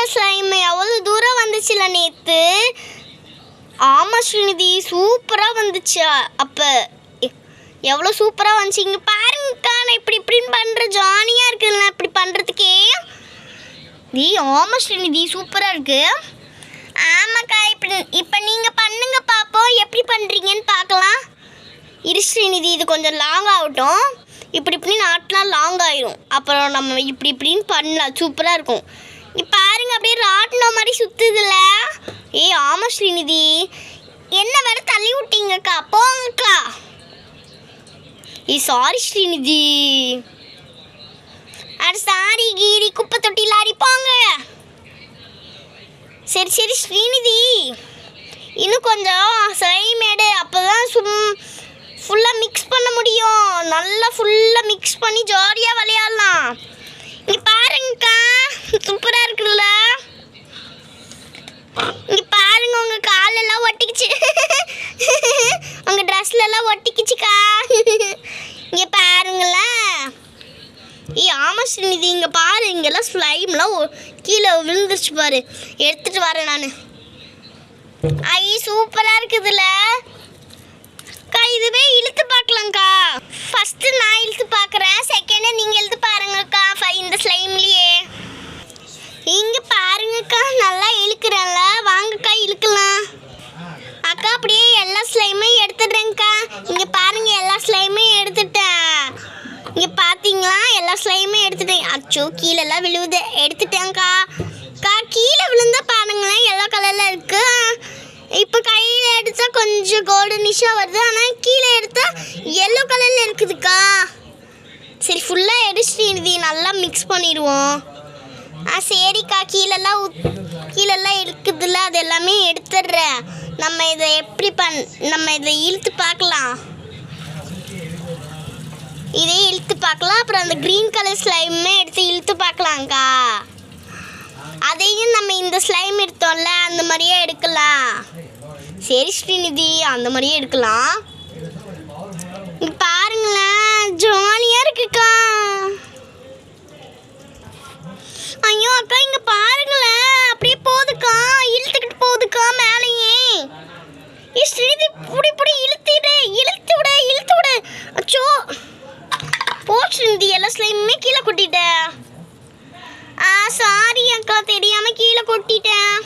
Colour slime எவ்வளோ தூரம் வந்துச்சுல நேற்று. ஆமாம் ஸ்ரீநிதி, சூப்பராக வந்துச்சு. அப்போ எவ்வளோ சூப்பராக வந்துச்சு. இங்கே பாருங்கக்கா, நான் இப்படின்னு பண்ணுற ஜாலியாக இருக்குதுல்ல இப்படி பண்ணுறதுக்கே. ஆமாம் ஸ்ரீநிதி, சூப்பராக இருக்குது. ஆமாக்கா, இப்போ நீங்கள் பண்ணுங்க பார்ப்போம், எப்படி பண்ணுறீங்கன்னு பார்க்கலாம். இரு ஸ்ரீநிதி, இது கொஞ்சம் லாங் ஆகட்டும். இப்படி நாட்டெலாம் லாங் ஆயிரும். அப்புறம் நம்ம இப்படின்னு பண்ணலாம், சூப்பராக இருக்கும். நீ பாருங்க, அப்படியே ராட்டினம் மாதிரி சுற்றுதுல்ல. ஆமாம் ஸ்ரீநிதி, என்ன வேற தள்ளி விட்டீங்கக்கா, போங்கக்கா. சாரி ஸ்ரீநிதி. சாரி கீரி, குப்பை தொட்டியில் அடிப்பாங்க. சரி ஸ்ரீநிதி, இன்னும் கொஞ்சம் ஸ்லைமேடு, அப்போ தான் ஃபுல்லாக மிக்ஸ் பண்ண முடியும். நல்லா ஃபுல்லாக மிக்ஸ் பண்ணி ஜாலியாக விளையாடலாம். இங்கே பாருங்கக்கா, சூப்பராக இருக்குல்ல. இங்கே பாருங்க, உங்கள் காலெல்லாம் ஒட்டிக்கிச்சு, உங்கள் ட்ரெஸ்லெல்லாம் ஒட்டிக்கிச்சுக்கா. இங்கே பாருங்களேன். ஆமாம் ஸ்ரீநிதி, இங்கே பாரு, இங்கெல்லாம் ஸ்லைம்லாம் கீழே விழுந்துருச்சு பாரு. எடுத்துகிட்டு வரேன் நான். சூப்பராக இருக்குதுல்ல அக்கா. இதுவே இழுத்து பார்க்கலாங்க்கா. ஃபஸ்ட்டு நான் இழுத்து பார்க்குறேன், செகண்டு நீங்கள் இழுத்து பாருங்கக்கா. இந்த ஸ்லைம்லேயே இங்கே பாருங்கக்கா, நல்லா இழுக்கிறேன்ல. வாங்கக்கா, இழுக்கலாம். அக்கா, அப்படியே எல்லா ஸ்லைமையும் எடுத்துடுறேங்க்கா. இங்கே பாருங்கள், எல்லா ஸ்லைமையும் எடுத்துட்டேன். இங்கே பார்த்தீங்களா, எல்லா ஸ்லைமையும் எடுத்துட்டேன். அச்சோ, கீழெல்லாம் விழுவுது. எடுத்துட்டேங்க்கா. கீழே விழுந்தா பாருங்களேன், எல்லோ கலரில் இருக்குது. இப்போ கையில் எடுத்தால் கொஞ்சம் கோல்டனிஷாக வருது, ஆனால் கீழே எடுத்தால் எல்லோ கலரில் இருக்குதுக்கா. சரி, ஃபுல்லாக எடுத்துட்டு நல்லா மிக்ஸ் பண்ணிடுவோம். சரிக்கா, கீழெல்லாம் இருக்குதுல்ல, அது எல்லாமே எடுத்துடுறேன். நம்ம இதை இழுத்து பார்க்கலாம். இதே இழுத்து பார்க்கலாம். அப்புறம் அந்த க்ரீன் கலர் ஸ்லைமே எடுத்து இழுத்து பார்க்கலாங்க்கா. அதையும் நம்ம இந்த ஸ்லைம் எடுத்தோம்ல, அந்த மாதிரியே எடுக்கலாம். சரி ஸ்ரீநிதி, அந்த மாதிரியே எடுக்கலாம். பாருங்களேன், ஜாலியாக இருக்குக்கா. ஐயோ அக்கா, இங்கே பாருங்களேன், அப்படியே போகுதுக்கா, இழுத்துக்கிட்டு போகுதுக்கா மேலேயே. ஸ்ரீநிதி, புடி இழுத்து விடு. அச்சோ, போ ஸ்ரீநிதி, எல்லா ஸ்லைமுமே கீழே கொட்டிட்டேன். சாரி அக்கா, தெரியாமல் கீழே கொட்டிட்டேன்.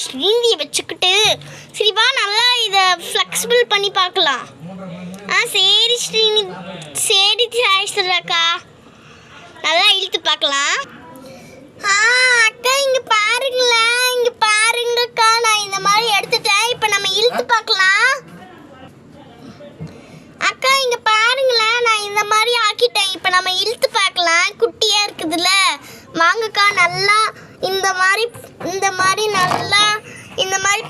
ஸ்ரீநிதியை வச்சுக்கிட்டு. சரி வா, நல்லா இதை ஃப்ளெக்சிபிள் பண்ணி பார்க்கலாம். சரி ஸ்ரீநிதி, சரி சாய்ஸ்ரக்கா, நல்லா இழுத்து பார்க்கலாம். அக்கா, இங்கே பாருங்களேன், இங்கே பாருங்கக்கா, நான் இந்த மாதிரி எடுத்துட்டேன். இப்போ நம்ம இழுத்து பார்க்கலாம். அக்கா, இங்கே பாருங்களேன், நான் இந்த மாதிரி ஆக்கிட்டேன். இப்போ நம்ம இழுத்து பார்க்கலாம். குட்டியாக இருக்குதுல்ல, வாங்கக்கா. நல்லா இந்த மாதிரி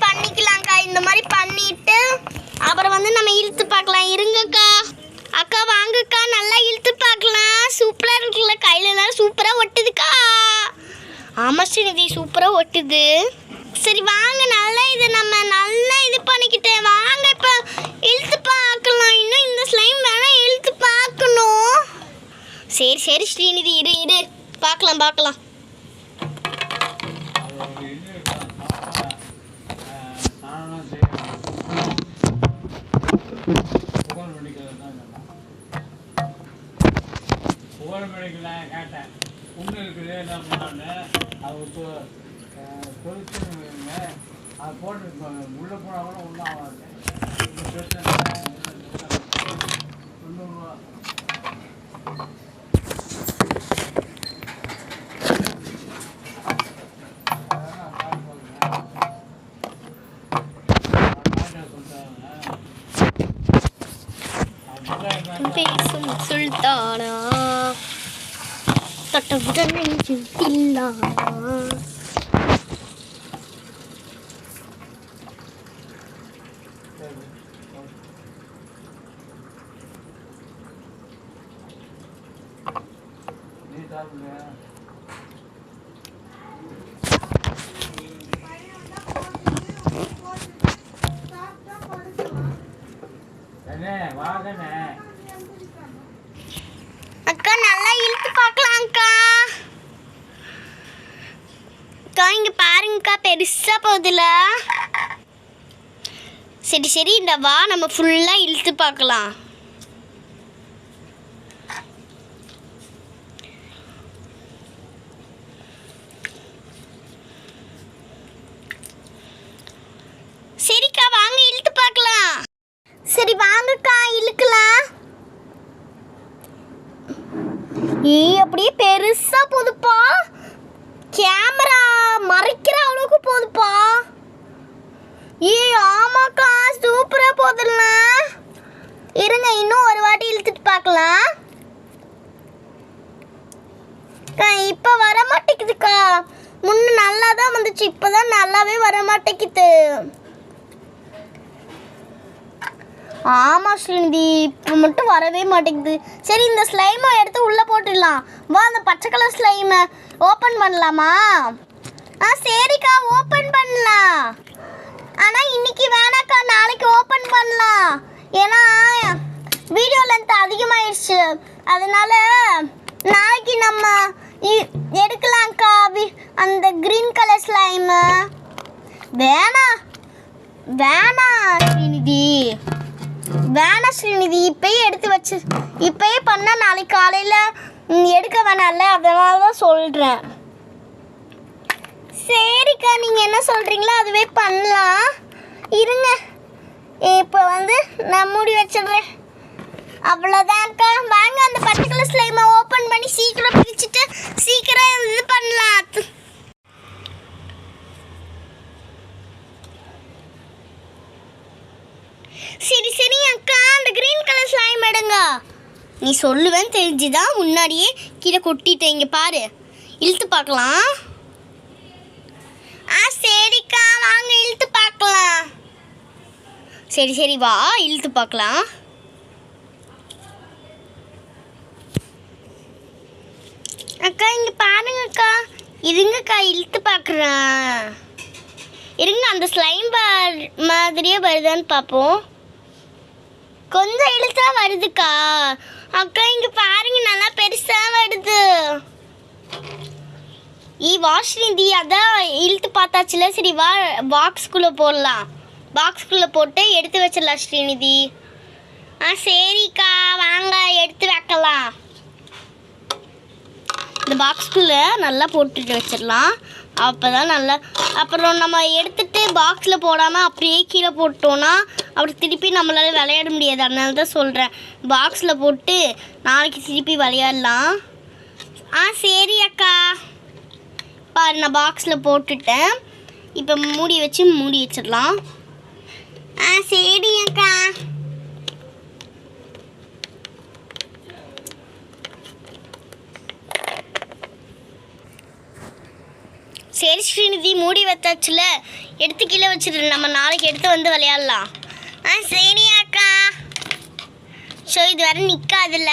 பண்ணிக்கலாம்க்கா. இந்த மாதிரி பண்ணிட்டு அப்புறம் நம்ம இழுத்து பார்க்கலாம். இருங்கக்கா. அக்கா வாங்கக்கா, நல்லா இழுத்து பார்க்கலாம். சூப்பராக இருக்குல்ல, கையிலலாம் சூப்பராக ஒட்டுதுக்கா. ஆமாம் ஸ்ரீநிதி, சூப்பராக ஒட்டுது. சரி வாங்க, நல்லா இது பண்ணிக்கிட்டேன். வாங்க, இப்போ இழுத்து பார்க்கலாம். இன்னும் இந்த ஸ்லைம் வேணால் இழுத்து பார்க்கணும். சரி ஸ்ரீநிதி, இரு பார்க்கலாம். கேட்டேன் உங்களுக்கு என்ன பண்ணாங்க, அது தொழிற்சங்க அது போட்டுருப்பாங்க. உள்ளே போனால் கூட ஒன்றும் ஆகாது. $300. பேசும் சுல்தானா தொட்டவுடன் நெஞ்சில் தில்லானா. அக்கா நல்லா இழுத்து பார்க்கலாம் அக்கா. அக்கா இங்கே பாருங்கக்கா பெருசாக போகுதுல. சரி இந்த வா நம்ம ஃபுல்லாக இழுத்து பார்க்கலாம். சரிக்கா வாங்க இழுத்து பார்க்கலாம். சரி வாங்கக்கா இழுக்கலாம். அப்படியே பெருசா போகுதுப்பா. கேமரா மறைக்கிற அளவுக்கு போகுதுப்பா. ஆமாக்கா சூப்பரா போகுதுல்ல. இருங்க இன்னும் ஒரு வாட்டி இழுத்துட்டு பார்க்கலாம். இப்ப வர மாட்டேங்குதுக்கா. முன்ன நல்லா தான் வந்துச்சு, இப்பதான் நல்லாவே வர மாட்டேங்குது. ஆமா ஸ்ரீநிதி இப்போ மட்டும் வரவே மாட்டேங்குது. சரி இந்த ஸ்லைமை எடுத்து உள்ளே போட்டுடலாம். வா அந்த பச்சை கலர் ஸ்லைமை ஓப்பன் பண்ணலாமா? சரிக்கா ஓப்பன் பண்ணலாம். ஆனால் இன்னைக்கு வேணாக்கா, நாளைக்கு ஓப்பன் பண்ணலாம். ஏன்னா வீடியோ லென்த் அதிகமாகிடுச்சு, அதனால நாளைக்கு நம்ம எடுக்கலாம்க்கா. அந்த க்ரீன் கலர் ஸ்லைமு வேணாம் ஸ்ரீநிதி, வேணாம் ஸ்ரீநிதி. இப்பயே எடுத்து வச்சு இப்பயே பண்ணால் நாளைக்கு காலையில் எடுக்க வேணாம்ல, அதனால தான் சொல்கிறேன். சரிக்கா நீங்கள் என்ன சொல்கிறீங்களோ அதுவே பண்ணலாம். இருங்க இப்போ நான் மூடி வச்சிடுறேன். அவ்வளோதான்க்கா. வாங்க அந்த பச்சை கலர் ஸ்லைமை ஓப்பன் பண்ணி சீக்கிரம் பிரிச்சுட்டு சீக்கிரம் இது பண்ணலாம். சரி அக்கா அந்த கிரீன் கலர் ஸ்லைம் எடுங்க. நீ சொல்லுவேன்னு தெரிஞ்சுதான் முன்னாடியே கீழே கொட்டிட்டேன். இங்கே பாரு, இழுத்து பார்க்கலாம். சரிக்கா வாங்க இழுத்து பார்க்கலாம். சரி வா இழுத்து பார்க்கலாம். அக்கா இங்கே பாருங்கக்கா. இருங்கக்கா இழுத்து பார்க்குறேன். இருங்க அந்த ஸ்லைம் மாதிரியே வருதான்னு பார்ப்போம். கொஞ்சம் இழுத்தா வருதுக்கா. அக்கா இங்கே பாருங்க நல்லா பெருசாக வருது. வாஷ்நிதி அதான் இழுத்து பார்த்தாச்சுல. சரி வா பாக்ஸ்குள்ளே போடலாம். பாக்ஸ்குள்ளே போட்டு எடுத்து வச்சிடலாம் ஸ்ரீநிதி. சரிக்கா வாங்க எடுத்து வைக்கலாம். இந்த பாக்ஸ்குள்ளே நல்லா போட்டுட்டு வச்சிடலாம். அப்போ தான் நல்லா. அப்புறம் நம்ம எடுத்துகிட்டு பாக்ஸில் போடாமல் அப்படியே கீழே போட்டோன்னா அப்புறம் திருப்பி நம்மளால் விளையாட முடியாது. அதனால தான் சொல்கிறேன், பாக்ஸில் போட்டு நாளைக்கு திருப்பி விளையாடலாம். சரி அக்கா. பாரு நான் பாக்ஸில் போட்டுட்டேன். இப்போ மூடி வச்சிடலாம். சரி அக்கா. சரி ஸ்ரீநிதி மூடி வச்சாச்சுல, எடுத்து கீழே வச்சிடு. நம்ம நாளைக்கு எடுத்து விளையாடலாம். சரி அக்கா. இது வரை நிற்காதுல்ல,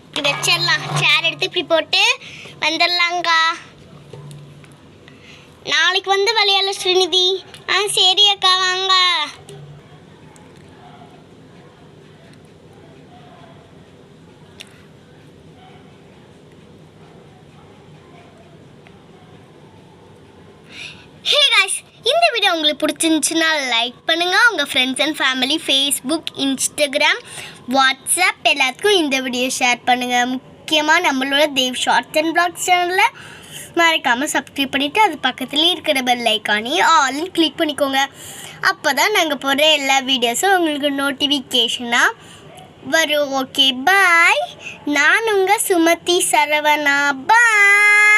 இப்படி வச்சிடலாம். சேர் எடுத்து இப்படி போட்டு வந்துடலாங்க்கா. நாளைக்கு விளையாடலாம் ஸ்ரீநிதி. சரி அக்கா வாங்க. ஹே காய்ஸ், இந்த வீடியோ உங்களுக்கு பிடிச்சிருந்துச்சுன்னா லைக் பண்ணுங்கள். உங்கள் friends and family, Facebook, Instagram, WhatsApp எல்லாத்துக்கும் இந்த வீடியோ ஷேர் பண்ணுங்கள். முக்கியமாக நம்மளோட தேவ் ஷார்ட்ஸ் அண்ட் பிளாக்ஸ் சேனலில் மறக்காமல் சப்ஸ்கிரைப் பண்ணிவிட்டு அது பக்கத்துலேயே இருக்கிற பெல் ஐக்கானே ஆல்னு கிளிக் பண்ணிக்கோங்க. அப்போ தான் நாங்கள் போடுற எல்லா வீடியோஸும் உங்களுக்கு நோட்டிஃபிகேஷனாக வரும். Okay bye. நான் உங்கள் சுமதி சரவணா. பாய்.